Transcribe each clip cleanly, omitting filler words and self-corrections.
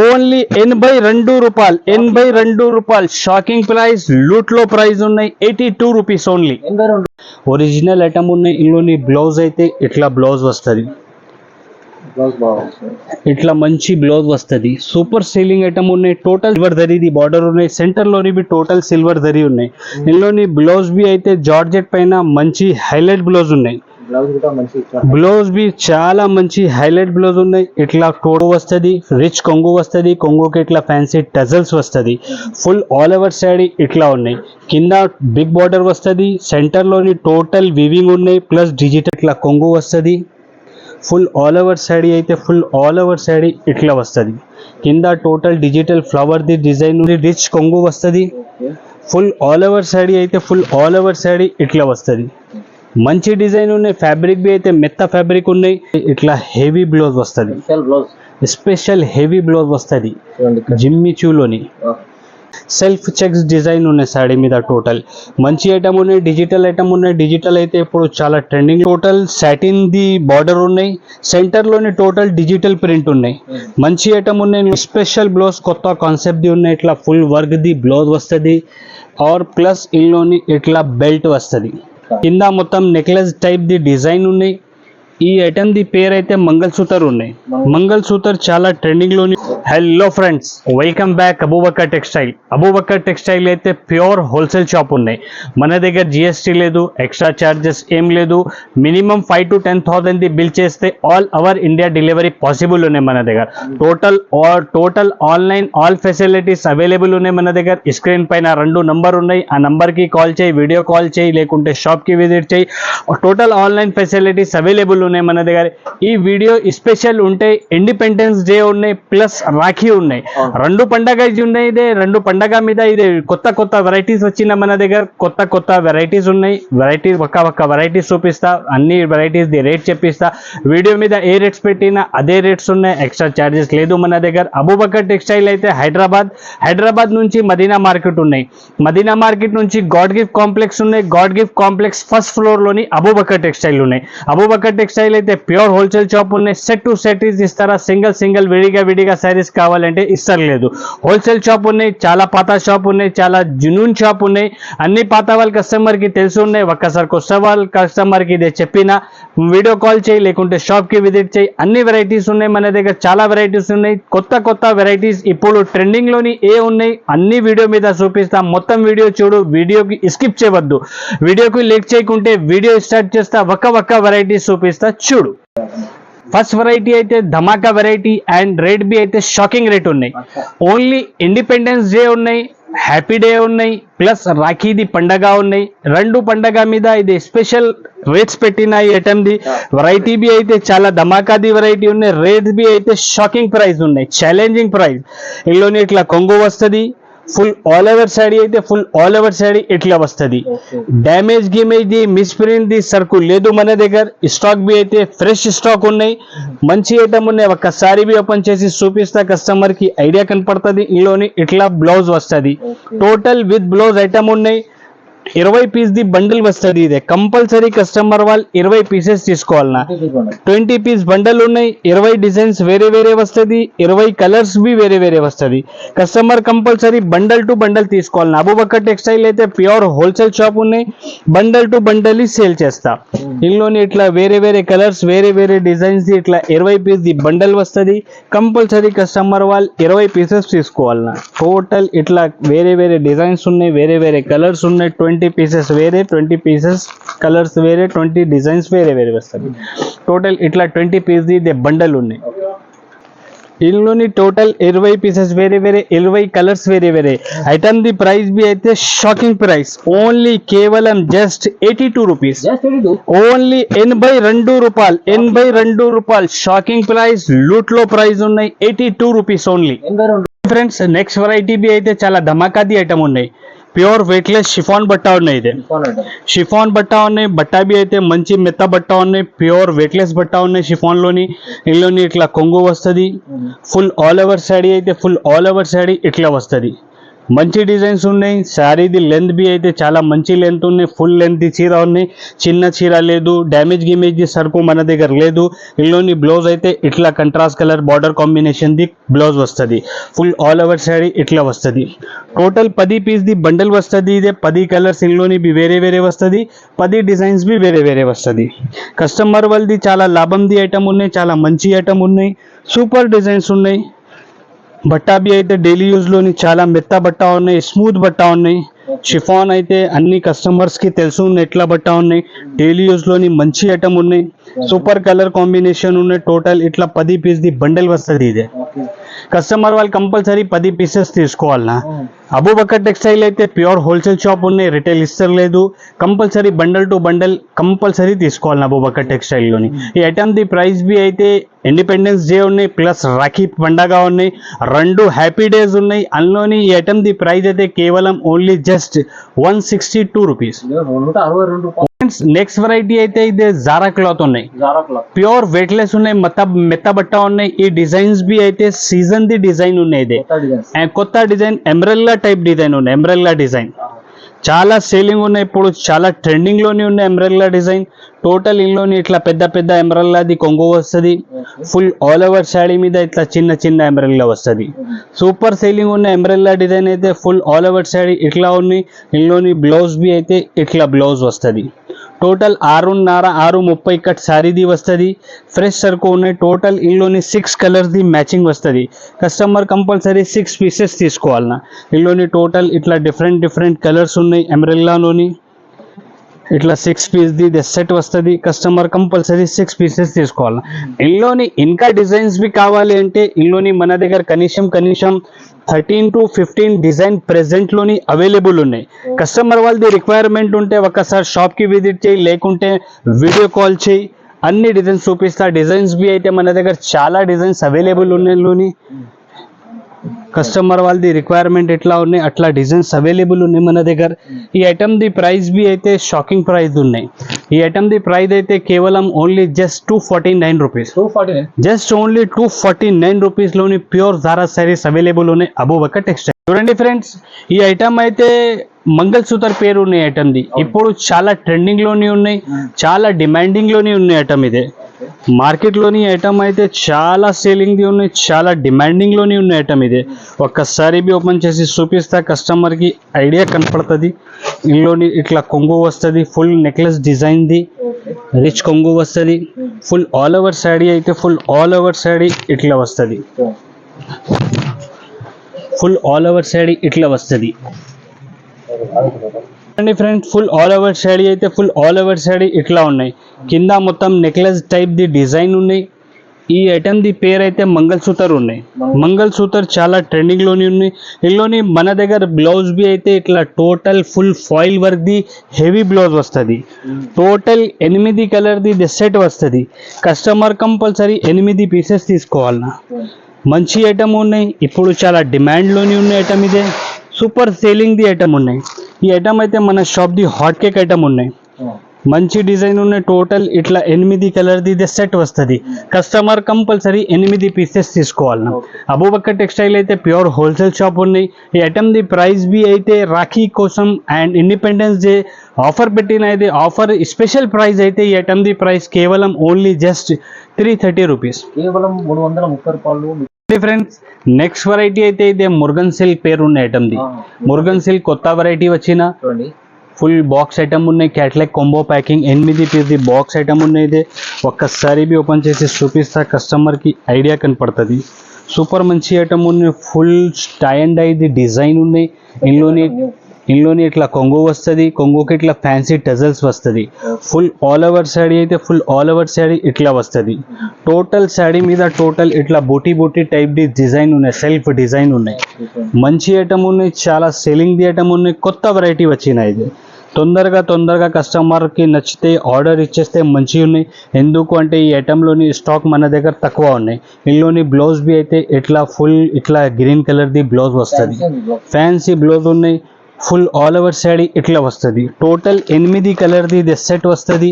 Only 82 రూపాయలు, 82 రూపాయలు. Shocking price, loot low price ఉన్నాయి. 82 రూపీస్ ఓన్లీ. ఒరిజినల్ ఐటమ్ ఉన్నాయి. ఇందులోని బ్లౌజ్ అయితే ఇట్లా బ్లౌజ్ వస్తుంది, ఇట్లా మంచి బ్లౌజ్ వస్తుంది. సూపర్ సేలింగ్ ఐటమ్ ఉన్నాయి. టోటల్ సిల్వర్ జరీది బార్డర్ ఉన్నాయి. సెంటర్ లోని బి టోటల్ సిల్వర్ జరీ ఉన్నాయి. ఇందులోని బ్లౌజ్ బి అయితే జార్జెట్ పైన మంచి హైలైట్ బ్లౌజ్ ఉన్నాయి. బ్లౌజ్ బి చాలా మంచి హైలైట్ బ్లౌజ్ ఉన్నాయి. ఇట్లా టోటో వస్తుంది, రిచ్ కొంగు వస్తుంది. కొంగుకి ఇట్లా ఫ్యాన్సీ టజల్స్ వస్తుంది. ఫుల్ ఆల్ ఓవర్ శారీ ఇట్లా ఉన్నాయి. కింద బిగ్ బార్డర్ వస్తుంది. సెంటర్ లోని టోటల్ వివింగ్ ఉన్నాయి, ప్లస్ డిజిటల్ ఇట్లా కొంగు వస్తుంది. ఫుల్ ఆల్ ఓవర్ శారీ అయితే ఫుల్ ఆల్ ఓవర్ శారీ ఇట్లా వస్తుంది. కింద total digital flower the design ఉంది, రిచ్ కొంగు వస్తుంది. ఫుల్ ఆల్ ఓవర్ శారీ అయితే ఫుల్ ఆల్ ఓవర్ శారీ ఇట్లా వస్తుంది. మంచి డిజైన్ ఉన్నాయి. ఫ్యాబ్రిక్ బి అయితే మెత్త ఫ్యాబ్రిక్ ఉన్నాయి. ఇట్లా హెవీ బ్లౌజ్ వస్తుంది, స్పెషల్ హెవీ బ్లౌజ్ వస్తుంది. జిమ్మి చూలోని సెల్ఫ్ చెక్స్ డిజైన్ ఉన్నాయి సాడీ మీద. టోటల్ మంచి ఐటమ్ ఉన్నాయి. డిజిటల్ ఐటమ్ ఉన్నాయి. డిజిటల్ అయితే ఇప్పుడు చాలా trending. Total satin the border ఉన్నాయి. సెంటర్ లోని టోటల్ డిజిటల్ ప్రింట్ ఉన్నాయి. మంచి ఐటమ్ ఉన్నాయి. స్పెషల్ బ్లౌజ్ కొత్త కాన్సెప్ట్ ది ఉన్నాయి. ఇట్లా ఫుల్ వర్క్ ది బ్లౌజ్ వస్తుంది. ఆర్ ప్లస్ ఇందులోని ఇట్లా బెల్ట్ వస్తుంది. కింద మొత్తం నెక్లెస్ టైప్ ది డిజైన్ ఉన్నాయి. ఈ ఐటమ్ ది పేరు అయితే మంగళ సూతర్ ఉన్నాయి. మంగళ సూతర్ చాలా ట్రెండింగ్ లోని. Hello friends, welcome back Abu Bakr textile. Abu Bakr textile అయితే ప్యూర్ హోల్సేల్ షాప్ ఉన్నాయి. మన దగ్గర జిఎస్టీ లేదు, ఎక్స్ట్రా చార్జెస్ ఏం లేదు. మినిమం 5,000 to 10,000 ది బిల్ చేస్తే all over India delivery possible ఉన్నాయి మన దగ్గర. Total online all facilities available ఉన్నాయి మన దగ్గర. స్క్రీన్ పైన 2 నంబర్ ఉన్నాయి. ఆ నంబర్కి కాల్ చేయి, వీడియో కాల్ చేయి, లేకుంటే షాప్కి విజిట్ చేయి. టోటల్ ఆన్లైన్ ఫెసిలిటీస్ అవైలబుల్ ఉన్నాయి మన దగ్గర. ఈ వీడియో స్పెషల్ ఉంటే ఇండిపెండెన్స్ డే ఉన్నాయి, ప్లస్ రాఖీ ఉన్నాయి. 2 పండగ ఉన్నాయి. ఇదే 2 పండగ మీద ఇదే కొత్త వెరైటీస్ వచ్చిన మన దగ్గర. కొత్త వెరైటీస్ ఉన్నాయి. వెరైటీస్ ఒక్క వెరైటీస్ చూపిస్తా. అన్ని వెరైటీస్ ది రేట్ చెప్పిస్తా. వీడియో మీద ఏ రేట్స్ పెట్టినా అదే రేట్స్ ఉన్నాయి. ఎక్స్ట్రా చార్జెస్ లేదు మన దగ్గర. అబూబకర్ టెక్స్టైల్ అయితే హైదరాబాద్ నుంచి మదీనా మార్కెట్ ఉన్నాయి. మదీనా మార్కెట్ నుంచి గాడ్ గిఫ్ట్ కాంప్లెక్స్ ఉన్నాయి. God gift complex first floor లోని అబూబకర్ టెక్స్టైల్ ఉన్నాయి. అబూబకర్ టెక్స్టైల్ అయితే ప్యూర్ హోల్సేల్ షాప్ ఉన్నాయి. సెట్ టు సెట్ ఇస్తారా, సింగిల్ విడిగా సారీస్ కావాలంటే ఇస్తలేదు. హోల్సేల్ షాప్ ఉన్నాయి. చాలా పాత షాప్ ఉన్నాయి, చాలా జునూన్ షాప్ ఉన్నాయి. అన్ని పాత వాళ్ళ కస్టమర్ కి తెలిసి ఉన్నాయి. ఒక్కసారి కొత్త వాళ్ళ కస్టమర్ కి ఇదే చెప్పిన వీడియో కాల్ చేయి, లేకుంటే షాప్ కి విజిట్ చేయి. అన్ని వెరైటీస్ ఉన్నాయి మన దగ్గర. చాలా వెరైటీస్ ఉన్నాయి. కొత్త వెరైటీస్ ఇప్పుడు ట్రెండింగ్ లోని ఏ ఉన్నాయి అన్ని వీడియో మీద చూపిస్తా. మొత్తం వీడియో చూడు, వీడియోకి స్కిప్ చేయవద్దు. వీడియోకి లేట్ చేయకుంటే వీడియో స్టార్ట్ చేస్తా. ఒక్క వెరైటీస్ చూపిస్తా, చూడు. ఫస్ట్ వెరైటీ అయితే ధమాకా వెరైటీ అండ్ రేట్ బి అయితే షాకింగ్ రేట్ ఉన్నాయి. ఓన్లీ ఇండిపెండెన్స్ డే ఉన్నాయి, హ్యాపీ డే ఉన్నాయి, ప్లస్ రాఖీది పండగ ఉన్నాయి. 2 పండగ మీద ఇది స్పెషల్ రేట్స్ పెట్టిన ఈ ఐటమ్ ది. వెరైటీ బి అయితే చాలా ధమాకాది వెరైటీ ఉన్నాయి. రేట్ బి అయితే షాకింగ్ ప్రైస్ ఉన్నాయి, ఛాలెంజింగ్ ప్రైస్. ఇందులోని ఇట్లా కొంగు వస్తుంది. ఫుల్ ఆల్ ఓవర్ శారీ అయితే ఫుల్ ఆల్ ఓవర్ శారీ ఇట్లా వస్తుంది. డ్యామేజ్ గిమేజ్ ది మిస్ప్రింట్ ది సర్కుల్ లేదు మన దగ్గర. స్టాక్ బి అయితే ఫ్రెష్ స్టాక్ ఉన్నాయి. మంచి ఐటమ్ ఉన్నాయి. ఒక్కసారి బి ఓపెన్ చేసి చూపిస్తా, కస్టమర్ కి ఐడియా కనపడుతుంది. ఇందులోని ఇట్లా బ్లౌజ్ వస్తుంది. టోటల్ విత్ బ్లౌజ్ ఐటమ్ ఉన్నాయి. 20 పీస్ ది బండిల్ వస్తుంది. ఇదే కంపల్సరీ కస్టమర్ వాళ్ళు 20 పీసెస్ తీసుకోవాలన్నా. 20 పీస్ బండల్ ఉన్నాయి. 20 డిజైన్స్ వేరే వస్తుంది. 20 కలర్స్ బి వేరే వస్తుంది. Customer compulsory bundle to bundle తీసుకోవాలన్నా. అబూబకర్ టెక్స్టైల్ అయితే ప్యూర్ హోల్సేల్ షాప్ ఉన్నాయి. బండల్ టు బండల్ సేల్ చేస్తా. ఇందులోని ఇట్లా వేరే కలర్స్ వేరే డిజైన్స్ ఇట్లా 20 పీస్ ది బండల్ వస్తుంది. కంపల్సరీ కస్టమర్ వాళ్ళు 20 పీసెస్ తీసుకోవాలన్నా. టోటల్ ఇట్లా వేరే డిజైన్స్ ఉన్నాయి, వేరే కలర్స్ ఉన్నాయి. 20 పీసెస్ వేరే, 20 పీసెస్ కలర్స్ వేరే, 20 డిజైన్స్ వేరే వస్తుంది. టోటల్ ఇట్లా 20 పీస్ ది బండల్ ఉన్నాయి. ఇందులోని టోటల్ 20 పీసెస్ వేరే 20 కలర్స్ వేరే. ఐటమ్ ది ప్రైస్ బి అయితే షాకింగ్ ప్రైస్. ఓన్లీ కేవలం జస్ట్ 82 రూపీస్. ఓన్లీ 82 రూపాయలు, 82 రూపాయలు. Shocking price, loot low price ఉన్నాయి. 82 rupees only. Friends, next variety బి అయితే చాలా ధమాకాది ఐటమ్ ఉన్నాయి. ప్యూర్ వెయిట్లెస్ షిఫాన్ బట్ట ఉన్నాయి. ఇదే షిఫాన్ బట్ట ఉన్నాయి. బట్ట బి అయితే మంచి మెత్త బట్ట ఉన్నాయి. ప్యూర్ వెయిట్లెస్ బట్ట ఉన్నాయి షిఫాన్ లోని. ఇందులోని ఇట్లా కొంగు వస్తుంది. ఫుల్ ఆల్ ఓవర్ శారీ అయితే ఫుల్ ఆల్ ఓవర్ శారీ ఇట్లా వస్తుంది. మంచి డిజైన్స్ ఉన్నాయి. శారీది లెంత్ బి అయితే చాలా మంచి లెంత్ ఉన్నాయి, ఫుల్ లెంత్ చీర ఉన్నాయి, చిన్న చీర లేదు, డ్యామేజ్ గిమేజ్ సరుకు మన దగ్గర లేదు. ఇందులోని బ్లౌజ్ అయితే ఇట్లా contrast colour border combination the blouse వస్తుంది. ఫుల్ ఆల్ ఓవర్ శారీ ఇట్లా వస్తుంది. టోటల్ 10 పీస్ ది బండల్ వస్తుంది. ఇదే 10 కలర్స్ ఇందులోని బి వేరే వేరే వస్తుంది, 10 డిజైన్స్ బి వేరే వేరే వస్తుంది. కస్టమర్ వాళ్ళది చాలా లాభంది ఐటమ్ ఉన్నాయి, చాలా మంచి ఐటమ్ ఉన్నాయి, సూపర్ డిజైన్స్ ఉన్నాయి. బట్టా బి అయితే డైలీ యూజ్లోని చాలా మెత్త బట్ట ఉన్నాయి, స్మూత్ బట్ట ఉన్నాయి. షిఫాన్ అయితే అన్ని కస్టమర్స్కి తెలుసు ఎట్లా బట్ట ఉన్నాయి. డైలీ యూజ్లోని మంచి ఐటమ్ ఉన్నాయి, సూపర్ కలర్ కాంబినేషన్ ఉన్నాయి. టోటల్ ఇట్లా 10 పీస్ ది బండల్ వస్తుంది. ఇదే కస్టమర్ వాళ్ళు కంపల్సరీ 10 పీసెస్ తీసుకోవాలన్నా. అబూబకర్ టెక్స్టైల్ అయితే ప్యూర్ హోల్సేల్ షాప్ ఉన్నాయి, రిటైల్ ఇస్తలేదు. Compulsory bundle to bundle compulsory తీసుకోవాలన్నా అబూబకర్ టెక్స్టైల్లోని. ఈ ఐటమ్ ది ప్రైస్ బి అయితే ఇండిపెండెన్స్ డే ఉన్నాయి, ప్లస్ రాఖీ పండగ ఉన్నాయి, 2 హ్యాపీ డేస్ ఉన్నాయి. అందులోని ఈ ఐటమ్ ది ప్రైస్ అయితే కేవలం only just 162 rupees. Next variety అయితే ఇదే జారా క్లాత్ ఉన్నాయి, ప్యూర్ వెయిట్లెస్ ఉన్నాయి, మెత్త బట్ట ఉన్నాయి. ఈ డిజైన్స్ బి అయితే సీజన్ ది డిజైన్ ఉన్నాయి. ఇదే కొత్త డిజైన్ ఎంబ్రెల్లా టైప్ డిజైన్ ఉన్నాయి. ఎంబ్రెల్లా డిజైన్ చాలా సేలింగ్ ఉన్నాయి, ఇప్పుడు చాలా ట్రెండింగ్ లోనే ఉన్నాయి ఎంబ్రెల్లా డిజైన్. టోటల్ ఇందులోని ఇట్లా పెద్ద పెద్ద ఎంబ్రెల్లాది కొంగు వస్తుంది. ఫుల్ ఆల్ ఓవర్ శాడీ మీద ఇట్లా చిన్న చిన్న ఎంబ్రెల్లా వస్తుంది. సూపర్ సేలింగ్ ఉన్న ఎంబ్రెల్లా డిజైన్ అయితే ఫుల్ ఆల్ ఓవర్ శాడీ ఇట్లా ఉన్నాయి. ఇందులోని బ్లౌజ్ బి అయితే ఇట్లా బ్లౌజ్ వస్తుంది. టోటల్ 6.5 కట్ శారీది వస్తుంది. ఫ్రెష్ సరుకు ఉన్నాయి. టోటల్ ఇందులోని 6 కలర్స్ది మ్యాచింగ్ వస్తుంది. కస్టమర్ కంపల్సరీ 6 పీసెస్ తీసుకోవాలన్నా. ఇందులోని టోటల్ ఇట్లా డిఫరెంట్ కలర్స్ ఉన్నాయి. ఎంబ్రెల్లాలోని ఇట్లా 6 పీస్ది సెట్ వస్తుంది. కస్టమర్ కంపల్సరీ 6 పీసెస్ తీసుకోవాలి. ఇందులోని ఇంకా డిజైన్స్ బి కావాలి అంటే ఇందులోని మన దగ్గర కనీసం 13 to 15 డిజైన్ ప్రెజెంట్లోని అవైలబుల్ ఉన్నాయి. కస్టమర్ వాళ్ళది రిక్వైర్మెంట్ ఉంటే ఒకసారి షాప్కి విజిట్ చేయి, లేకుంటే వీడియో కాల్ చేయి, అన్ని డిజైన్స్ చూపిస్తా. డిజైన్స్ బి అయితే మన దగ్గర చాలా డిజైన్స్ అవైలబుల్ ఉన్నాయి. కస్టమర్ వాళ్ళది రిక్వైర్మెంట్ ఎట్లా ఉన్నాయి అట్లా డిజైన్స్ అవైలబుల్ ఉన్నాయి మన దగ్గర. ఈ ఐటమ్ ది ప్రైస్ బి అయితే షాకింగ్ ప్రైస్ ఉన్నాయి. ఈ ఐటమ్ ది ప్రైస్ అయితే కేవలం only just 249 rupees. Just only 249 రూపీస్లోని ప్యూర్ జారా శారీస్ అవైలబుల్ ఉన్నాయి అబూబకర్ టెక్స్టైల్. చూడండి ఫ్రెండ్స్, ఈ ఐటమ్ అయితే మంగళ్ సూతర్ పేరు ఉన్నాయి ఐటమ్ది. ఇప్పుడు చాలా ట్రెండింగ్లోని ఉన్నాయి, చాలా డిమాండింగ్లోని ఉన్నాయి ఐటమ్. ఇదే మార్కెట్లోని ఐటమ్ అయితే చాలా సేలింగ్ది ఉన్నాయి, చాలా డిమాండింగ్లోని ఉన్న ఐటమ్. ఇదే ఒక్కసారి బి ఓపెన్ చేసి చూపిస్తా, కస్టమర్కి ఐడియా కనపడుతుంది. ఇందులోని ఇట్లా కొంగు వస్తుంది, ఫుల్ నెక్లెస్ డిజైన్ది రిచ్ కొంగు వస్తుంది. ఫుల్ ఆల్ ఓవర్ శాడీ అయితే ఫుల్ ఆల్ ఓవర్ శాడీ ఇట్లా వస్తుంది. ఫుల్ ఆల్ ఓవర్ శాడీ ఇట్లా వస్తుంది అండి friends. Full all over sari అయితే ఫుల్ ఆల్ ఓవర్ శాడీ ఇట్లా ఉన్నాయి. కింద మొత్తం నెక్లెస్ టైప్ ది డిజైన్ ఉన్నాయి. ఈ ఐటమ్ ది పేరు అయితే మంగళ్ సూతర్ ఉన్నాయి. మంగళ్ సూతర్ చాలా ట్రెండింగ్లోని ఉన్నాయి. ఇందులోని మన దగ్గర బ్లౌజ్ బి అయితే ఇట్లా total full foil work the heavy blouse వస్తుంది. టోటల్ 8 కలర్ది సెట్ వస్తుంది. కస్టమర్ కంపల్సరీ 8 పీసెస్ తీసుకోవాలన్నా. మంచి ఐటమ్ ఉన్నాయి, ఇప్పుడు చాలా డిమాండ్లోని ఉన్న ఐటమ్. ఇదే సూపర్ సేలింగ్ ది ఐటమ్ ఉన్నాయి. ఈ ఐటమ్ అయితే మన shop the hot cake item ఉన్నాయి. మంచి డిజైన్ ఉన్నాయి. టోటల్ ఇట్లా 8 కలర్ది సెట్ వస్తుంది. కస్టమర్ కంపల్సరీ 8 పీసెస్ తీసుకోవాలన్నా. అబూబకర్ టెక్స్టైల్ అయితే ప్యూర్ హోల్సేల్ షాప్ ఉన్నాయి. ఈ ఐటమ్ ది ప్రైస్ బి అయితే రాఖీ కోసం అండ్ ఇండిపెండెన్స్ డే ఆఫర్ పెట్టిన అయితే ఆఫర్ స్పెషల్ ప్రైస్ అయితే ఈ ఐటమ్ ది ప్రైస్ కేవలం ఓన్లీ జస్ట్ 330 రూపీస్, కేవలం 330 రూపాయలు. ఫ్రెండ్స్ నెక్స్ట్ వెరైటీ అయితే ఇదే మురుగన్ సిల్క్ పేరు ఉన్న ఐటమ్ ది. మురుగన్ సిల్క్ కొత్త వెరైటీ వచ్చిన ఫుల్ బాక్స్ ఐటమ్ ఉన్నాయి. క్యాట్లాగ్ కాంబో ప్యాకింగ్ 8 పీస్ది బాక్స్ ఐటమ్ ఉన్నాయి. ఇదే ఒక్కసారి బి ఓపెన్ చేసి చూపిస్తా, కస్టమర్కి ఐడియా కనపడుతుంది. సూపర్ మంచి ఐటమ్ ఉన్నాయి. ఫుల్ టై అండ్ డైది డిజైన్ ఉన్నాయి. ఇందులోని ఇట్లా కొంగు వస్తుంది. కొంగుకి ఇట్లా ఫ్యాన్సీ టజల్స్ వస్తుంది. ఫుల్ ఆల్ ఓవర్ శాడీ అయితే ఫుల్ ఆల్ ఓవర్ శాడీ ఇట్లా వస్తుంది. టోటల్ శాడీ మీద టోటల్ ఇట్లా బూటీ టైప్ ది డిజైన్ ఉన్నాయి, సెల్ఫ్ డిజైన్ ఉన్నాయి. మంచి ఐటమ్ ఉన్నాయి, చాలా సెల్లింగ్ ది ఐటమ్ ఉన్నాయి. కొత్త వెరైటీ వచ్చినాయి. ఇది తొందరగా కస్టమర్కి నచ్చితే ఆర్డర్ ఇచ్చేస్తే మంచిగా ఉన్నాయి. ఎందుకు అంటే ఈ ఐటెంలోని స్టాక్ మన దగ్గర తక్కువ ఉన్నాయి. ఇందులోని బ్లౌజ్ బి అయితే ఇట్లా ఫుల్ ఇట్లా గ్రీన్ కలర్ది బ్లౌజ్ వస్తుంది. ఫ్యాన్సీ బ్లౌజ్ ఉన్నాయి. ఫుల్ ఆల్ ఓవర్ శాడీ ఇట్లా వస్తుంది. టోటల్ 8 కలర్ది సెట్ వస్తుంది.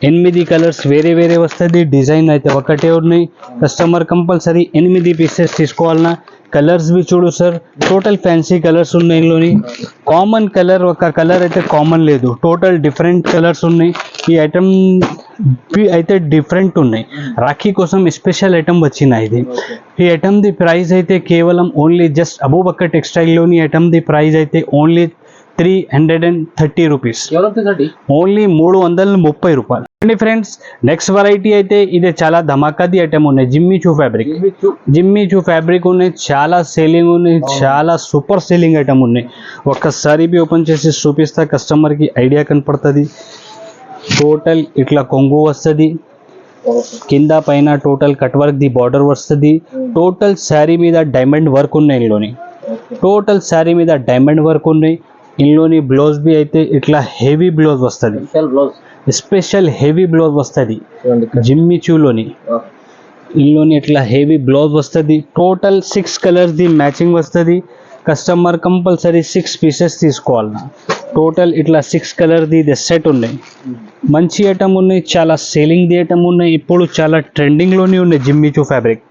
8 కలర్స్ వేరే వస్తుంది. డిజైన్ అయితే ఒకటే ఉన్నాయి. కస్టమర్ కంపల్సరీ 8 పీసెస్ తీసుకోవాలన్నా. కలర్స్ బి చూడు సార్, టోటల్ ఫ్యాన్సీ కలర్స్ ఉన్నాయి ఇందులోని. కామన్ కలర్ ఒక కలర్ అయితే కామన్ లేదు, టోటల్ డిఫరెంట్ కలర్స్ ఉన్నాయి. ఈ ఐటమ్ అయితే డిఫరెంట్ ఉన్నాయి, రాఖీ కోసం స్పెషల్ ఐటమ్ వచ్చిన ఇది. ఈ ఐటమ్ ది ప్రైస్ అయితే కేవలం ఓన్లీ జస్ట్ అబూబక్కర్ టెక్స్టైల్లోని ఐటమ్ ది ప్రైస్ అయితే ఓన్లీ 330 రూపీస్, కేవలం 330. ఓన్లీ 330 రూపాయలు అండి ఫ్రెండ్స్. నెక్స్ట్ వెరైటీ అయితే ఇది చాలా ధమాకాది ఐటమ్ ఉన్నాయి, జిమ్మీ చూ ఫ్యాబ్రిక్. జిమ్మీ చూ ఫ్యాబ్రిక్ ఉన్నాయి, చాలా సేలింగ్ ఉన్నాయి, చాలా సూపర్ సేలింగ్ ఐటమ్ ఉన్నాయి. ఒక్కసారి బి ఓపెన్ చేసి చూపిస్తా, కస్టమర్కి ఐడియా కనపడుతుంది. టోటల్ ఇట్లా కొంగు వస్తుంది, కింద పైన total cut work the border వస్తుంది. టోటల్ శారీ మీద డైమండ్ వర్క్ ఉన్నాయి ఇందులోని, టోటల్ శారీ మీద డైమండ్ వర్క్ ఉన్నాయి. ఇందులోని బ్లౌజ్ బి అయితే ఇట్లా హెవీ బ్లౌజ్ వస్తుంది, స్పెషల్ హెవీ బ్లౌజ్ వస్తుంది జిమ్మీ చూలోని. ఇందులోని ఇట్లా హెవీ బ్లౌజ్ వస్తుంది. టోటల్ 6 కలర్స్ ది మ్యాచింగ్ వస్తుంది. కస్టమర్ కంపల్సరీ 6 పీసెస్ తీసుకోవాలి. టోటల్ ఇట్లా 6 కలర్ ది సెట్ ఉన్నాయి. మంచి ఐటమ్ ఉన్నాయి, చాలా సేలింగ్ ది ఐటమ్ ఉన్నాయి. ఇప్పుడు చాలా ట్రెండింగ్లోనే ఉన్నాయి జిమ్మీ చూ ఫ్యాబ్రిక్.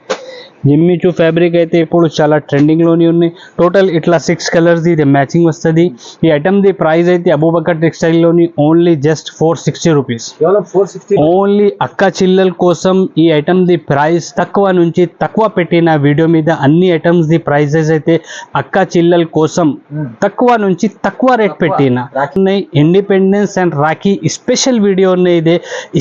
జిమ్మీ చూ ఫ్యాబ్రిక్ అయితే ఇప్పుడు చాలా ట్రెండింగ్లోనే ఉన్నాయి. టోటల్ ఇట్లా 6 కలర్స్ ఇది మ్యాచింగ్ వస్తుంది. ఈ ఐటమ్ ది ప్రైస్ అయితే అబూబక్కర్ టెక్స్టైల్లోని ఓన్లీ జస్ట్ 460 రూపీస్, కేవలం 460. ఓన్లీ అక్క చిల్లల కోసం ఈ ఐటమ్ ది ప్రైస్ తక్కువ నుంచి తక్కువ పెట్టిన వీడియో మీద అన్ని ఐటమ్స్ ది ప్రైజెస్ అయితే అక్క చిల్లల కోసం తక్కువ నుంచి తక్కువ రేట్ పెట్టిన ఉన్నాయి. Independence and Rakhi special video ఉన్నాయి. ఇదే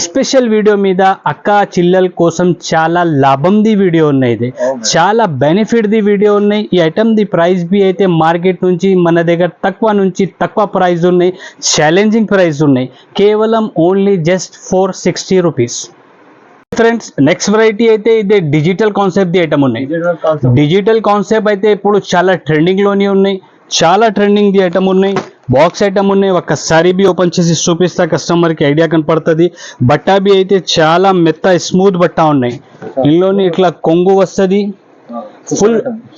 స్పెషల్ వీడియో మీద అక్క చిల్లల కోసం చాలా లాభం ది వీడియో ఉన్నాయి, ఇది చాలా బెనిఫిట్ ది వీడియో ఉన్నాయి. ఈ ఐటమ్ ది ప్రైస్ బి అయితే మార్కెట్ నుంచి మన దగ్గర తక్కువ నుంచి తక్కువ ప్రైస్ ఉన్నాయి, ఛాలెంజింగ్ ప్రైస్ ఉన్నాయి. కేవలం only just 460 rupees. Friends next variety అయితే ఇదే డిజిటల్ కాన్సెప్ట్ ది ఐటమ్ ఉన్నాయి. డిజిటల్ కాన్సెప్ట్ అయితే ఇప్పుడు చాలా ట్రెండింగ్లోనే ఉన్నాయి, చాలా ట్రెండింగ్ ది ఐటమ్ ఉన్నాయి. బాక్స్ ఐటమ్ ఉన్నాయి. ఒక్కసారి బి ఓపెన్ చేసి చూపిస్తా, కస్టమర్కి ఐడియా కనపడుతుంది. బట్ట బి అయితే చాలా మెత్త స్మూత్ బట్ట ఉన్నాయి. ఇందులోని ఇట్లా కొంగు వస్తుంది,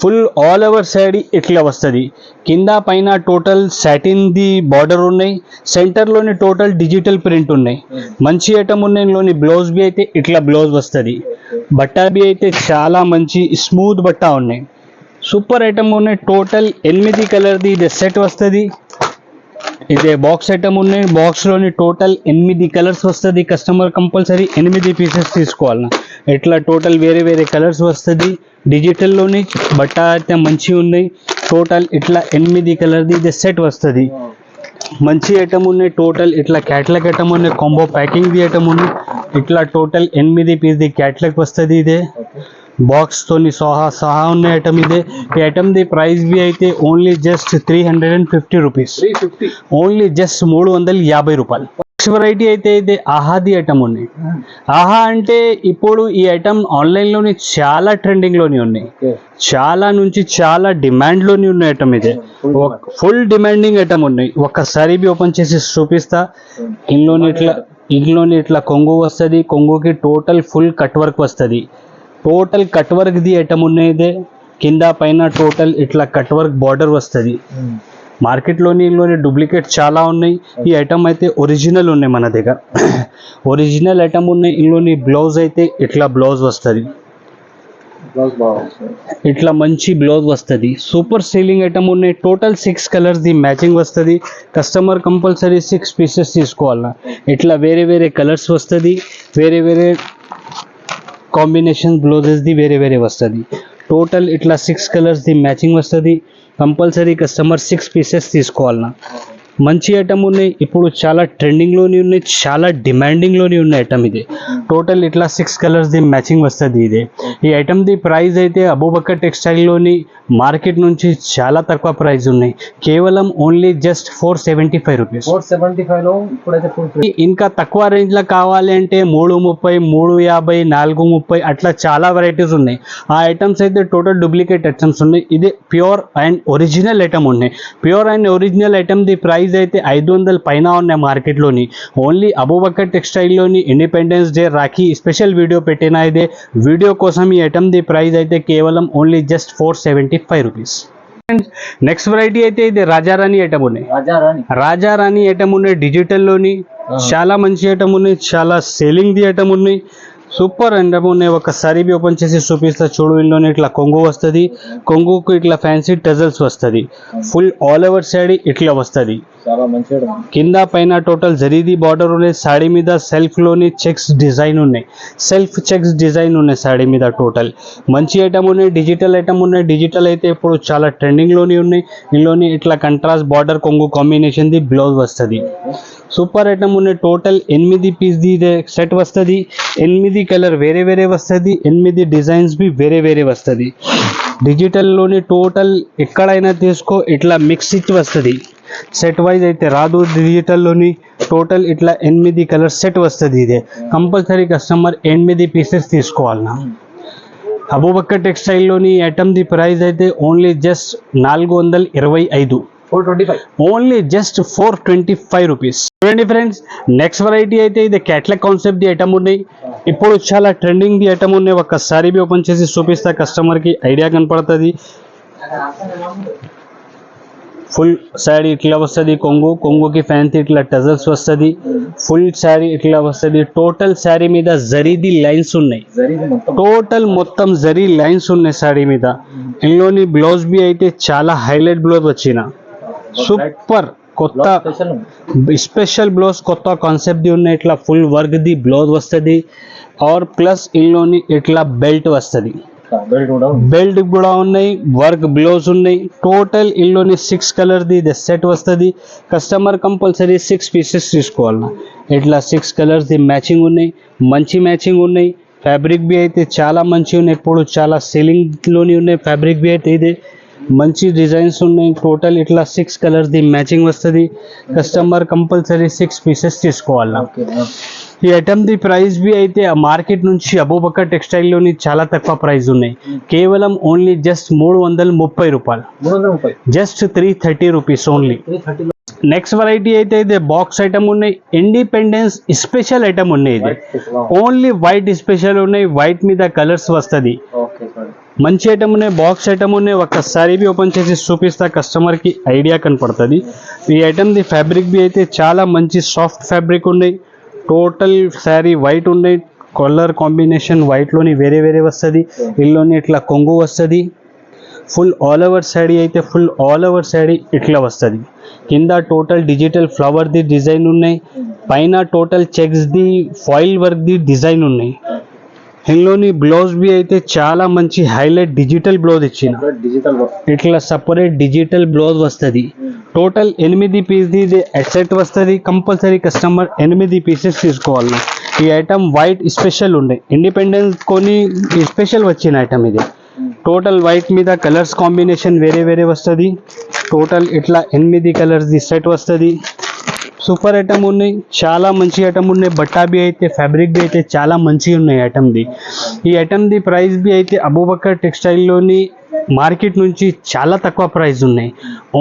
ఫుల్ ఆల్ ఓవర్ సైడ్ ఇట్లా వస్తుంది. కింద పైన టోటల్ సాటిన్ ది బార్డర్ ఉన్నాయి. సెంటర్లోని టోటల్ డిజిటల్ ప్రింట్ ఉన్నాయి. మంచి ఐటమ్ ఉన్నాయి. ఇందులోని బ్లౌజ్ బి అయితే ఇట్లా బ్లౌజ్ వస్తుంది. బట్ట బి అయితే చాలా మంచి స్మూత్ బట్ట ఉన్నాయి, సూపర్ ఐటమ్ ఉన్నాయి. టోటల్ 8 కలర్ ది ఇది సెట్ వస్తుంది. ఇదే బాక్స్ ఐటమ్ ఉన్నాయి. బాక్స్లోని టోటల్ 8 కలర్స్ వస్తుంది. కస్టమర్ కంపల్సరీ 8 పీసెస్ తీసుకోవాలి. ఇట్లా టోటల్ వేరే వేరే కలర్స్ వస్తుంది. డిజిటల్లోని బట్ట అయితే మంచిగా ఉన్నాయి. టోటల్ ఇట్లా 8 కలర్ది ఇది సెట్ వస్తుంది. మంచి ఐటమ్ ఉన్నాయి. టోటల్ ఇట్లా క్యాట్లాగ్ ఐటమ్ ఉన్నాయి, కాంబో ప్యాకింగ్ ది ఐటమ్ ఉన్నాయి. ఇట్లా టోటల్ 8 పీస్ ది క్యాట్లాగ్ వస్తుంది. ఇదే బాక్స్ తోని సహా ఉన్న ఐటమ్ ఇదే. ఈ ఐటమ్ ది ప్రైస్ బి అయితే only just 350 rupees, only just 350 రూపాయలు. నెక్స్ట్ వెరైటీ అయితే ఇది ఆహాది ఐటమ్ ఉన్నాయి. ఆహా అంటే ఇప్పుడు ఈ ఐటమ్ ఆన్లైన్లోని చాలా ట్రెండింగ్లోనే ఉన్నాయి, చాలా నుంచి చాలా డిమాండ్లోని ఉన్న ఐటమ్ ఇదే. ఫుల్ డిమాండింగ్ ఐటమ్ ఉన్నాయి. ఒక్కసారి బి ఓపెన్ చేసి చూపిస్తా. ఇందులోని ఇట్లా కొంగు వస్తుంది. కొంగుకి టోటల్ ఫుల్ కట్ వర్క్ వస్తుంది. Total cut work the item ఉన్నాయి. ఇదే కింద పైన టోటల్ ఇట్లా కట్ వర్క్ బార్డర్ వస్తుంది. మార్కెట్లోని డూప్లికేట్ చాలా ఉన్నాయి. ఈ ఐటమ్ అయితే ఒరిజినల్ ఉన్నాయి మన దగ్గర, ఒరిజినల్ ఐటమ్ ఉన్నాయి. ఇందులోని బ్లౌజ్ అయితే ఇట్లా బ్లౌజ్ వస్తుంది, ఇట్లా మంచి బ్లౌజ్ వస్తుంది. సూపర్ సేలింగ్ ఐటమ్ ఉన్నాయి. టోటల్ 6 కలర్స్ ది మ్యాచింగ్ వస్తుంది. కస్టమర్ కంపల్సరీ 6 పీసెస్ తీసుకోవాలా. ఇట్లా వేరే వేరే కలర్స్ వస్తుంది, వేరే వేరే కాంబినేషన్ బ్లౌజెస్ ది వేరే వేరే వస్తుంది. టోటల్ ఇట్లా 6 కలర్స్ ది మ్యాచింగ్ వస్తుంది. కంపల్సరీ కస్టమర్ 6 పీసెస్ తీసుకోవాలన్నా. మంచి ఐటమ్ ఉన్నాయి. ఇప్పుడు చాలా ట్రెండింగ్లోనే ఉన్నాయి, చాలా డిమాండింగ్లోనే ఉన్న ఐటమ్ ఇది. టోటల్ ఇట్లా 6 కలర్స్ ది మ్యాచింగ్ వస్తుంది. ఇదే ఈ ఐటమ్ ది ప్రైస్ అయితే అబూబక్కర్ టెక్స్టైల్లోని మార్కెట్ నుంచి చాలా తక్కువ ప్రైస్ ఉన్నాయి. కేవలం ఓన్లీ జస్ట్ 475 రూపీస్. 475లో ఇప్పుడైతే ఇంకా తక్కువ రేంజ్లో కావాలి అంటే 330, 350, 430 అట్లా చాలా వెరైటీస్ ఉన్నాయి. ఆ ఐటమ్స్ అయితే టోటల్ డూప్లికేట్ ఐటమ్స్ ఉన్నాయి. ఇది ప్యూర్ అండ్ ఒరిజినల్ ఐటమ్ ఉన్నాయి. ప్యూర్ అండ్ ఒరిజినల్ ఐటమ్ ది ప్రైస్ అయితే 500 పైన ఉన్నాయి మార్కెట్లోని. ఓన్లీ అబూబక్కర్ టెక్స్టైల్లోని independence day Rakhi special video పెట్టిన ఇదే వీడియో కోసం ఈ ఐటమ్ ది ప్రైస్ అయితే కేవలం only just 475 rupees. Next variety అయితే ఇది రాజారాణి ఐటమ్ ఉన్నాయి. రాజారాణి ఐటమ్ ఉన్నాయి. డిజిటల్లోని చాలా మంచి ఐటమ్ ఉన్నాయి, చాలా సేలింగ్ ది ఐటమ్ ఉన్నాయి. సూపర్ ఐటమ్ ఉన్నాయి. ఒకసారి బి ఓపెన్ చేసి చూపిస్తా చూడు. ఇందులోనే ఇట్లా కొంగు వస్తుంది, కొంగుకు ఇట్లా ఫ్యాన్సీ టజల్స్ వస్తుంది. ఫుల్ ఆల్ ఓవర్ సాడీ ఇట్లా వస్తుంది. చాలా మంచిగా కింద పైన టోటల్ జరీది బార్డర్ ఉన్నాయి. సాడీ మీద సెల్ఫ్ లోని చెక్స్ డిజైన్ ఉన్నాయి, సెల్ఫ్ చెక్స్ డిజైన్ ఉన్నాయి సాడీ మీద. టోటల్ మంచి ఐటమ్ ఉన్నాయి, డిజిటల్ ఐటమ్ ఉన్నాయి. డిజిటల్ అయితే ఇప్పుడు చాలా ట్రెండింగ్ లోని ఉన్నాయి. ఇందులోని ఇట్లా కంట్రాస్ట్ బార్డర్ కొంగు కాంబినేషన్ ది బ్లౌజ్ వస్తుంది. సూపర్ ఐటమ్ ఉన్నాయి. టోటల్ 8 పీస్ ది సెట్ వస్తుంది. 8 కలర్ వేరే వేరే వస్తుంది, 8 డిజైన్స్ బి వేరే వేరే వస్తుంది. డిజిటల్లోని టోటల్ ఎక్కడైనా తీసుకో ఇట్లా మిక్స్ ఇచ్చి వస్తుంది. సెట్ వైజ్ అయితే రాదు. డిజిటల్లోని టోటల్ ఇట్లా 8 కలర్ సెట్ వస్తుంది. ఇదే కంపల్సరీ కస్టమర్ 8 పీసెస్ తీసుకోవాలన్నా. అబూబక్కర్ టెక్స్టైల్లోని ఐటమ్ ది ప్రైస్ అయితే only just 425, 425. Only just 425 rupees. చూడండి ఫ్రెండ్స్, నెక్స్ట్ వెరైటీ అయితే ఇది క్యాట్లాగ్ కాన్సెప్ట్ ది ఐటమ్ ఉన్నాయి. ఇప్పుడు చాలా ట్రెండింగ్ ది ఐటమ్ ఉన్నాయి. ఒక్కసారి బి ఓపెన్ చేసి చూపిస్తా కస్టమర్ కి ఐడియా కనపడుతుంది. ఫుల్ శారీ ఇట్లా వస్తుంది. కొంగుకి ఫ్యాన్సీ ఇట్లా టజల్స్ వస్తుంది. ఫుల్ శారీ ఇట్లా వస్తుంది. టోటల్ శారీ మీద జరీది లైన్స్ ఉన్నాయి. టోటల్ మొత్తం జరీ లైన్స్ ఉన్నాయి శారీ మీద. ఇందులోని బ్లౌజ్ బి అయితే చాలా హైలైట్ బ్లౌజ్ వచ్చిన సూపర్ కొత్త స్పెషల్ బ్లౌజ్, కొత్త కాన్సెప్ట్ ది ఉన్నాయి. ఇట్లా ఫుల్ వర్క్ ది బ్లౌజ్ వస్తుంది. ఆర్ ప్లస్ ఇందులోని ఇట్లా బెల్ట్ వస్తుంది. బెల్ట్ కూడా ఉన్నాయి, వర్క్ బ్లౌజ్ ఉన్నాయి. టోటల్ ఇందులోని 6 కలర్ ది సెట్ వస్తుంది. కస్టమర్ కంపల్సరీ 6 పీసెస్ తీసుకోవాలన్నా. ఇట్లా 6 కలర్స్ ది మ్యాచింగ్ ఉన్నాయి, మంచి మ్యాచింగ్ ఉన్నాయి. ఫ్యాబ్రిక్ బి అయితే చాలా మంచి ఉన్నాయి. ఇప్పుడు చాలా సేలింగ్ లోని ఉన్నాయి. ఫ్యాబ్రిక్ బి అయితే ఇదే మంచి డిజైన్స్ ఉన్నాయి. టోటల్ ఇట్లా 6 కలర్స్ ది మ్యాచింగ్ వస్తుంది. కస్టమర్ కంపల్సరీ 6 పీసెస్ తీసుకోవాలన్నా. ఈ ఐటమ్ ది ప్రైస్ బి అయితే మార్కెట్ నుంచి అబూబక్కర్ టెక్స్టైల్ లోని చాలా తక్కువ ప్రైస్ ఉన్నాయి. కేవలం ఓన్లీ జస్ట్ 330 రూపాయలు, just 330 rupees only. Next variety అయితే ఇది బాక్స్ ఐటమ్ ఉన్నాయి. ఇండిపెండెన్స్ స్పెషల్ ఐటమ్ ఉన్నాయి. ఇది ఓన్లీ వైట్ స్పెషల్ ఉన్నాయి. వైట్ మీద కలర్స్ వస్తుంది. మంచి ఐటమ్ ఉన్నాయి, బాక్స్ ఐటమ్ ఉన్నాయి. ఒక్కసారి బి ఓపెన్ చేసి చూపిస్తా కస్టమర్ కి ఐడియా కనపడుతుంది. ఈ ఐటమ్ ది ఫ్యాబ్రిక్ బి అయితే చాలా మంచి సాఫ్ట్ ఫ్యాబ్రిక్ ఉన్నాయి. టోటల్ శారీ వైట్ ఉన్నాయి. కలర్ కాంబినేషన్ వైట్ లోని వేరే వేరే వస్తుంది. ఇల్లోని ఇట్లా కొంగు వస్తుంది. ఫుల్ ఆల్ ఓవర్ శారీ అయితే ఫుల్ ఆల్ ఓవర్ శారీ ఇట్లా వస్తుంది. కింద total digital flower the design ఉన్నాయి. పైన total checks the foil work the design ఉన్నాయి. ఇందులోని బ్లౌజ్ బి అయితే చాలా మంచి హైలైట్ డిజిటల్ బ్లౌజ్ ఇచ్చిన. ఇట్లా సపరేట్ డిజిటల్ బ్లౌజ్ వస్తుంది. టోటల్ 8 పీస్ ది సెట్ వస్తుంది. కంపల్సరీ కస్టమర్ 8 పీసెస్ తీసుకోవాలి. ఈ ఐటమ్ వైట్ స్పెషల్ ఉండే, ఇండిపెండెన్స్ కొన్ని స్పెషల్ వచ్చిన ఐటమ్ ఇది. టోటల్ వైట్ మీద కలర్స్ కాంబినేషన్ వేరే వేరే వస్తుంది. టోటల్ ఇట్లా 8 కలర్స్ ది సెట్ వస్తుంది. సూపర్ ఐటమ్ ఉన్నాయి, చాలా మంచి ఐటమ్ ఉన్నాయి. బట్టా బి అయితే ఫ్యాబ్రిక్ బి అయితే చాలా మంచి ఉన్నాయి ఐటమ్ ది. ఈ ఐటమ్ ది ప్రైస్ బి అయితే అబూబక్కర్ టెక్స్టైల్లోని మార్కెట్ నుంచి చాలా తక్కువ ప్రైస్ ఉన్నాయి.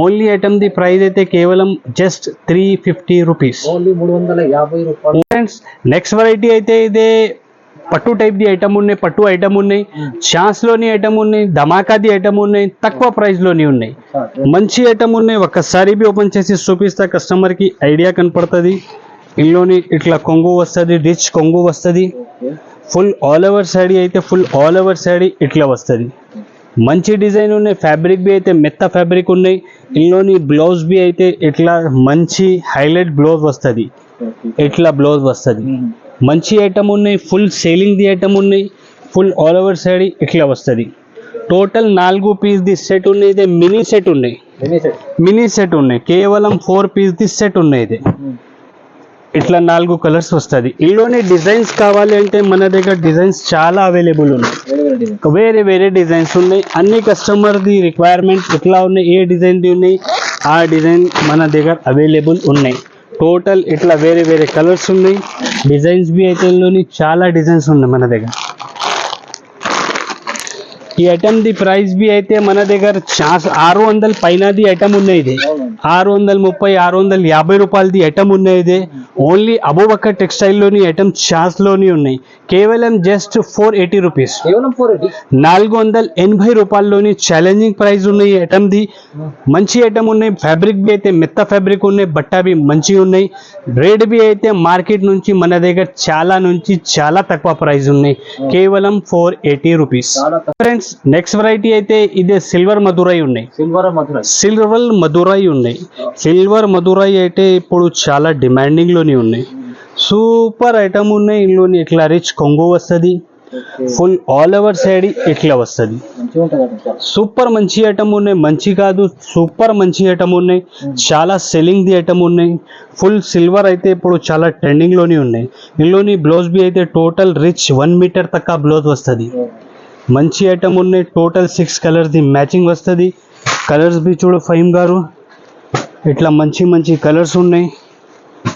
ఓన్లీ ఐటమ్ ది ప్రైస్ అయితే కేవలం just 350 rupees. Friends, next variety అయితే ఇదే పట్టు టైప్ ది ఐటమ్ ఉన్నాయి. పట్టు ఐటమ్ ఉన్నాయి, ఛాన్స్ లోని ఐటమ్ ఉన్నాయి, ధమాకా ది ఐటమ్ ఉన్నాయి, తక్కువ ప్రైస్ లోని ఉన్నాయి. మంచి ఐటమ్ ఉన్నాయి. ఒక్కసారి బి ఓపెన్ చేసి చూపిస్తా కస్టమర్ కి ఐడియా కనపడుతుంది. ఇందులోని ఇట్లా కొంగు వస్తుంది, రిచ్ కొంగు వస్తుంది. ఫుల్ ఆల్ ఓవర్ శారీ అయితే ఫుల్ ఆల్ ఓవర్ శారీ ఇట్లా వస్తుంది. మంచి డిజైన్ ఉన్నాయి. ఫ్యాబ్రిక్ బి అయితే మెత్త ఫ్యాబ్రిక్ ఉన్నాయి. ఇందులోని బ్లౌజ్ బి అయితే ఇట్లా మంచి హైలైట్ బ్లౌజ్ వస్తుంది. ఇట్లా బ్లౌజ్ వస్తుంది. మంచి ఐటమ్ ఉన్నాయి. ఫుల్ సేలింగ్ ది ఐటమ్ ఉన్నాయి. ఫుల్ ఆల్ ఓవర్ శారీ ఇట్లా వస్తుంది. టోటల్ 4 పీస్ ది సెట్ ఉన్నాయి. ఇది మినీ సెట్ ఉన్నాయి. మినీ సెట్ ఉన్నాయి. కేవలం 4 పీస్ ది సెట్ ఉన్నాయి. ఇది ఇట్లా 4 కలర్స్ వస్తుంది. ఇందులోనే డిజైన్స్ కావాలి అంటే మన దగ్గర డిజైన్స్ చాలా అవైలబుల్ ఉన్నాయి. వేరే వేరే డిజైన్స్ ఉన్నాయి. అన్ని కస్టమర్ ది రిక్వైర్మెంట్ ఎట్లా ఉన్నాయి, ఏ డిజైన్ ది ఉన్నాయి, ఆ డిజైన్ మన దగ్గర అవైలబుల్ ఉన్నాయి. టోటల్ ఇట్లా వేరే వేరే కలర్స్ ఉన్నాయి. డిజైన్స్ బి అయితే ఇందులోని చాలా డిజైన్స్ ఉన్నాయి మన దగ్గర. ఈ ఐటమ్ ది ప్రైస్ బి అయితే మన దగ్గర 600 పైన ది ఐటమ్ ఉన్నాయి. ఇది 630 650 రూపాయలది ఐటమ్ ఉన్నాయి. ఇది ఓన్లీ అబూబకర్ టెక్స్టైల్ లోని ఐటమ్ ఛాన్స్ లోని ఉన్నాయి. కేవలం జస్ట్ 480 రూపీస్, కేవలం 480. 480 రూపాయల్లోని ఛాలెంజింగ్ ప్రైస్ ఉన్నాయి. ఈ ఐటమ్ ది మంచి ఐటమ్ ఉన్నాయి. ఫ్యాబ్రిక్ బి అయితే మెత్త ఫ్యాబ్రిక్ ఉన్నాయి, బట్ట బి మంచి ఉన్నాయి. రేట్ బి అయితే మార్కెట్ నుంచి మన దగ్గర చాలా తక్కువ ప్రైస్ ఉన్నాయి. కేవలం 480 రూపీస్. చాలా తక్కువ. ఫ్రెండ్స్ నెక్స్ట్ వెరైటీ అయితే ఇదే సిల్వర్ మధురై ఉన్నాయి. సిల్వర్ మధురై. సిల్వర్ మధురై ఉన్నాయి. సిల్వర్ మధురై అయితే ఇప్పుడు చాలా డిమాండింగ్ లోని ఉన్నాయి. సూపర్ ఐటమ్ ఉన్నాయి. ఇందులోని ఇట్లా రిచ్ కొంగు వస్తుంది, ఫుల్ ఆల్ ఓవర్ సైడ్ ఇట్లా వస్తుంది. మంచిగా ఉంటుంది. సూపర్ మంచి ఐటమ్ ఉన్నాయి. మంచి కాదు, సూపర్ మంచి ఐటమ్ ఉన్నాయి. చాలా సెల్లింగ్ ది ఐటమ్ ఉన్నాయి. ఫుల్ సిల్వర్ అయితే ఇప్పుడు చాలా ట్రెండింగ్ లోని ఉన్నాయి. ఇందులోని బ్లౌజ్ బి అయితే టోటల్ రిచ్ 1 మీటర్ తక్క బ్లౌజ్ వస్తుంది. మంచి ఐటమ్ ఉన్నాయి. టోటల్ 6 కలర్స్ ది మ్యాచింగ్ వస్తుంది. కలర్స్ బి చూడు ఫైమ్ గారు, ఇట్లా మంచి మంచి కలర్స్ ఉన్నాయి.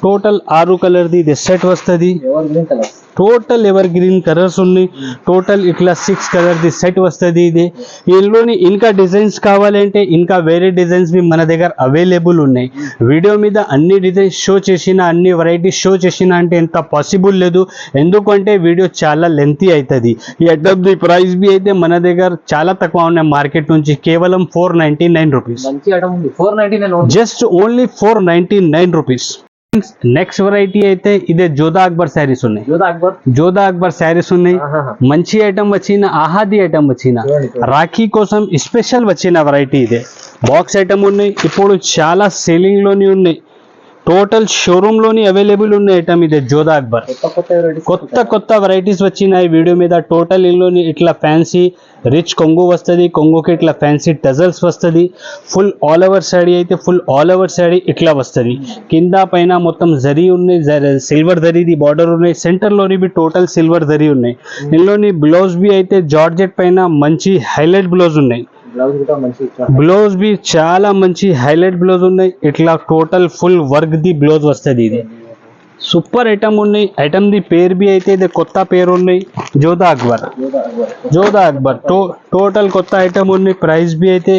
టోటల్ 6 కలర్ది ఇది సెట్ వస్తుంది. Ever green colour. Total ever green colours ఉన్నాయి. టోటల్ ఇట్లా 6 కలర్ది సెట్ వస్తుంది. ఇది ఇందులోని ఇంకా డిజైన్స్ కావాలంటే ఇంకా వేరే డిజైన్స్ బి మన దగ్గర అవైలబుల్ ఉన్నాయి. వీడియో మీద అన్ని డిజైన్స్ షో చేసిన, అన్ని వెరైటీస్ షో చేసిన అంటే ఎంత పాసిబుల్ లేదు, ఎందుకంటే వీడియో చాలా లెంతీ అవుతుంది. ఈ ఐటమ్ ది ప్రైస్ బి అయితే మన దగ్గర చాలా తక్కువ ఉన్నాయి మార్కెట్ నుంచి. కేవలం 499 రూపీస్. మంచి ఐటమ్ ఉంది. 499 just only 499 rupees. Next variety అయితే ఇదే జోధా అక్బర్ శారీస్ ఉన్నాయి. జోధా అక్బర్. జోధా అక్బర్ శారీస్ ఉన్నాయి. మంచి ఐటమ్ వచ్చిన, ఆహాది ఐటమ్ వచ్చిన, రాఖీ కోసం స్పెషల్ వచ్చిన వెరైటీ ఇదే. బాక్స్ ఐటమ్ ఉన్నాయి. ఇప్పుడు చాలా సేలింగ్ లోని ఉన్నాయి. టోటల్ షోరూమ్ లోని అవైలబుల్ ఉన్న ఐటమ్ ఇదే జోధా అక్బర్. కొత్త వెరైటీస్ వచ్చినాయి వీడియో మీద. టోటల్ ఇందులోని ఇట్లా ఫ్యాన్సీ రిచ్ కొంగు వస్తుంది. కొంగుకి ఇట్లా ఫ్యాన్సీ టజల్స్ వస్తుంది. ఫుల్ ఆల్ ఓవర్ సాడీ అయితే ఫుల్ ఆల్ ఓవర్ సాడీ ఇట్లా వస్తుంది. కింద పైన మొత్తం జరీ ఉన్నాయి, సిల్వర్ జరీది బార్డర్ ఉన్నాయి. సెంటర్ లోని బి టోటల్ సిల్వర్ జరీ ఉన్నాయి. ఇందులోని బ్లౌజ్ బి అయితే జార్జెట్ పైన మంచి హైలైట్ బ్లౌజ్ ఉన్నాయి. బ్లౌజ్ బి చాలా మంచి హైలైట్ బ్లౌజ్ ఉన్నాయి. ఇట్లా total full work the blouse వస్తుంది. ఇది సూపర్ ఐటమ్ ఉన్నాయి. ఐటమ్ ది పేరు బి అయితే ఇది కొత్త పేరు ఉన్నాయి, జోధా అక్బర్. జోధా అక్బర్ టోటల్ కొత్త ఐటమ్ ఉన్నాయి. ప్రైస్ బి అయితే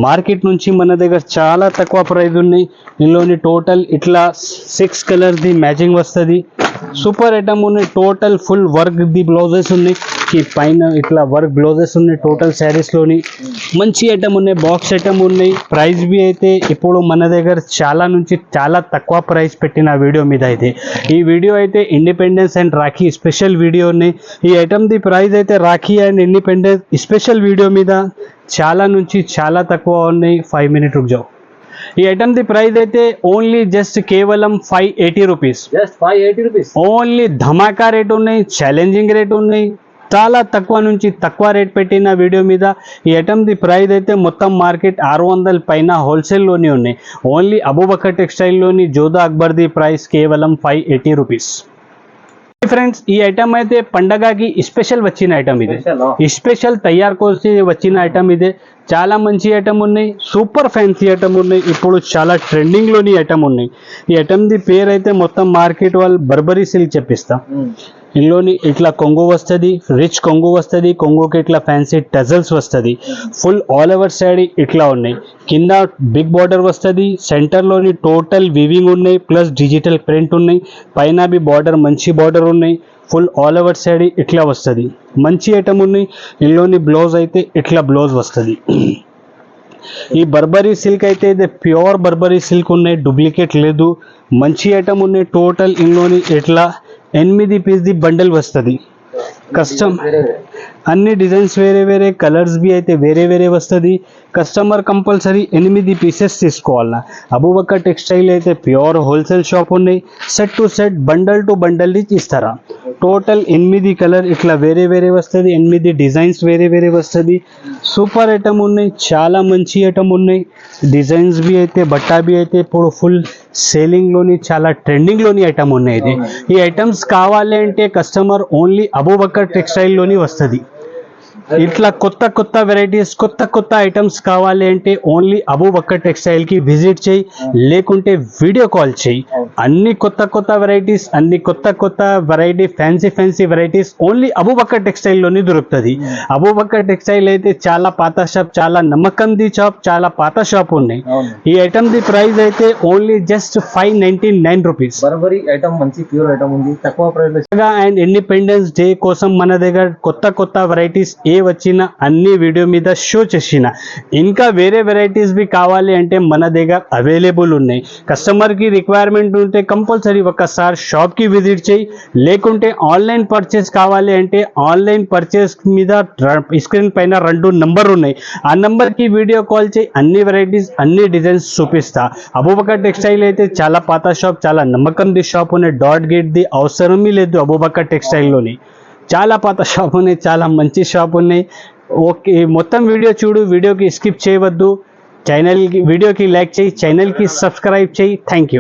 మార్కెట్ నుంచి మన దగ్గర చాలా తక్కువ ప్రైస్ ఉన్నాయి. ఇందులోని టోటల్ ఇట్లా 6 కలర్స్ ది మ్యాచింగ్ వస్తుంది. సూపర్ ఐటమ్ ఉన్నాయి. Total full work the blouses ఉన్నాయి. ఈ పైన ఇట్లా వర్క్ బ్లౌజెస్ ఉన్నాయి. టోటల్ శారీస్ లోని మంచి ఐటమ్ ఉన్నాయి. బాక్స్ ఐటమ్ ఉన్నాయి. ప్రైస్ బి అయితే ఇప్పుడు మన దగ్గర చాలా తక్కువ ప్రైస్ పెట్టిన వీడియో మీద అయితే. ఈ వీడియో అయితే independence and Rakhi special video ఉన్నాయి. ఈ ఐటమ్ ది ప్రైస్ అయితే Rakhi and independence special video మీద చాలా తక్కువ ఉన్నాయి. 5 మినిట్ రుక్ జాओ. ఈ ఐటమ్ ది ప్రైస్ అయితే ఓన్లీ జస్ట్ కేవలం 580 రూపీస్. Just 580 rupees. ఓన్లీ ధమాకా రేట్ ఉన్నాయి, ఛాలెంజింగ్ రేట్ ఉన్నాయి. చాలా తక్కువ రేట్ పెట్టిన వీడియో మీద. ఈ ఐటమ్ ది ప్రైస్ అయితే మొత్తం మార్కెట్ 600 పైన హోల్సేల్లోనే ఉన్నాయి. ఓన్లీ అబూబకర్ టెక్స్టైల్లోని జోధా అక్బర్ ది ప్రైస్ కేవలం 580 రూపీస్. ఫ్రెండ్స్ ఈ ఐటమ్ అయితే పండగకి స్పెషల్ వచ్చిన ఐటమ్ ఇది. స్పెషల్ తయారు కోసి వచ్చిన ఐటమ్ ఇదే. చాలా మంచి ఐటమ్ ఉన్నాయి. సూపర్ ఫ్యాన్సీ ఐటమ్ ఉన్నాయి. ఇప్పుడు చాలా ట్రెండింగ్ లోని ఐటమ్ ఉన్నాయి. ఈ ఐటమ్ ది పేరు అయితే మొత్తం మార్కెట్ వాళ్ళు బర్బరీ సిల్క్ చెప్పిస్తాం. ఇందులోని ఇట్లా కొంగు వస్తుంది, రిచ్ కొంగు వస్తుంది. కొంగుకి ఇట్లా ఫ్యాన్సీ టజల్స్ వస్తుంది. ఫుల్ ఆల్ ఓవర్ సైడ్ ఇట్లా ఉన్నాయి. కింద బిగ్ బార్డర్ వస్తుంది. సెంటర్లోని టోటల్ వివింగ్ ఉన్నాయి, ప్లస్ డిజిటల్ ప్రింట్ ఉన్నాయి. పైన బి బార్డర్ మంచి బార్డర్ ఉన్నాయి. ఫుల్ ఆల్ ఓవర్ సైడ్ ఇట్లా వస్తుంది. మంచి ఐటమ్ ఉన్నాయి. ఇందులోని బ్లౌజ్ అయితే ఇట్లా బ్లౌజ్ వస్తుంది. ఈ బర్బరీ సిల్క్ అయితే ఇది ప్యూర్ బర్బరీ సిల్క్ ఉన్నాయి, డూప్లికేట్ లేదు. మంచి ఐటమ్ ఉన్నాయి. టోటల్ ఇందులోని ఇట్లా 8 పీస్ ది బండల్ వస్తుంది. కస్టమ్ అన్ని డిజైన్స్ వేరే కలర్స్ బి అయితే వేరే వస్తుంది. కస్టమర్ కంపల్సరీ 8 పీసెస్ తీసుకోవాలన్నా. అబూబకర్ టెక్స్టైల్ అయితే ప్యూర్ హోల్సేల్ షాప్ ఉన్నాయి. Set to set bundle to bundle ఇస్తారా. టోటల్ 8 కలర్ ఇట్లా వేరే వస్తుంది. 8 డిజైన్స్ వేరే వస్తుంది. సూపర్ ఐటమ్ ఉన్నాయి. చాలా మంచి ఐటమ్ ఉన్నాయి. డిజైన్స్ బి అయితే బట్టా బి అయితే ఇప్పుడు ఫుల్ సేలింగ్ లోని చాలా ట్రెండింగ్ లోని ఐటమ్ ఉన్నాయి. ఇది ఈ ఐటమ్స్ కావాలి అంటే కస్టమర్ ఓన్లీ అబూబకర్ టెక్స్టైల్ లోని వస్తుంది. ఇట్లా కొత్త కొత్త వెరైటీస్ కొత్త కొత్త ఐటమ్స్ కావాలి అంటే ఓన్లీ అబూబక్కర్ టెక్స్టైల్ కి విజిట్ చేయి, లేకుంటే వీడియో కాల్ చేయి. అన్ని కొత్త కొత్త వెరైటీస్, అన్ని కొత్త కొత్త fancy varieties only Abubakkar textile లోనే దొరుకుతుంది. అబూబక్కర్ టెక్స్టైల్ అయితే చాలా పాత షాప్, చాలా నమ్మకంది షాప్, చాలా పాత షాప్ ఉన్నాయి. అవును. ఈ ఐటమ్ ది ప్రైస్ అయితే only just 599 rupees. Burberry item మంచి ప్యూర్ ఐటమ్ ఉంది, తక్కువ ప్రైస్ లో. అండ్ ఇండిపెండెన్స్ డే కోసం మన దగ్గర కొత్త కొత్త వెరైటీస్ ఏ వచ్చినా అన్ని వీడియో మీద షో చేసిన. ఇంకా వేరే వెరైటీస్ బి కావాలి అంటే మన దగ్గర అవైలబుల్ ఉన్నాయి. కస్టమర్ కి రిక్వైర్మెంట్ ఉంటే కంపల్సరీ ఒకసారి షాప్ కి విజిట్ చేయి, లేకుంటే ఆన్లైన్ పర్చేస్ కావాలి అంటే ఆన్లైన్ పర్చేస్ మీద స్క్రీన్ పైన 2 నంబర్ ఉన్నాయి, ఆ నంబర్ కి వీడియో కాల్ చేయి, అన్ని వెరైటీస్ అన్ని డిజైన్స్ చూపిస్తా. అబూబక్కర్ టెక్స్టైల్ అయితే చాలా పాత షాప్, చాలా నమ్మకంది షాప్ ఉన్నాయి. డాట్ గేట్ ది అవసరమే లేదు అబూబక్కర్ టెక్స్టైల్ లోని. చాలా పాత షాప్ ఉన్నాయి, చాలా మంచి షాప్ ఉన్నాయి. ఓకే, మొత్తం వీడియో చూడు, వీడియోకి స్కిప్ చేయవద్దు. వీడియోకి లైక్ చేయి, ఛానల్కి సబ్స్క్రైబ్ చేయి. Thank you.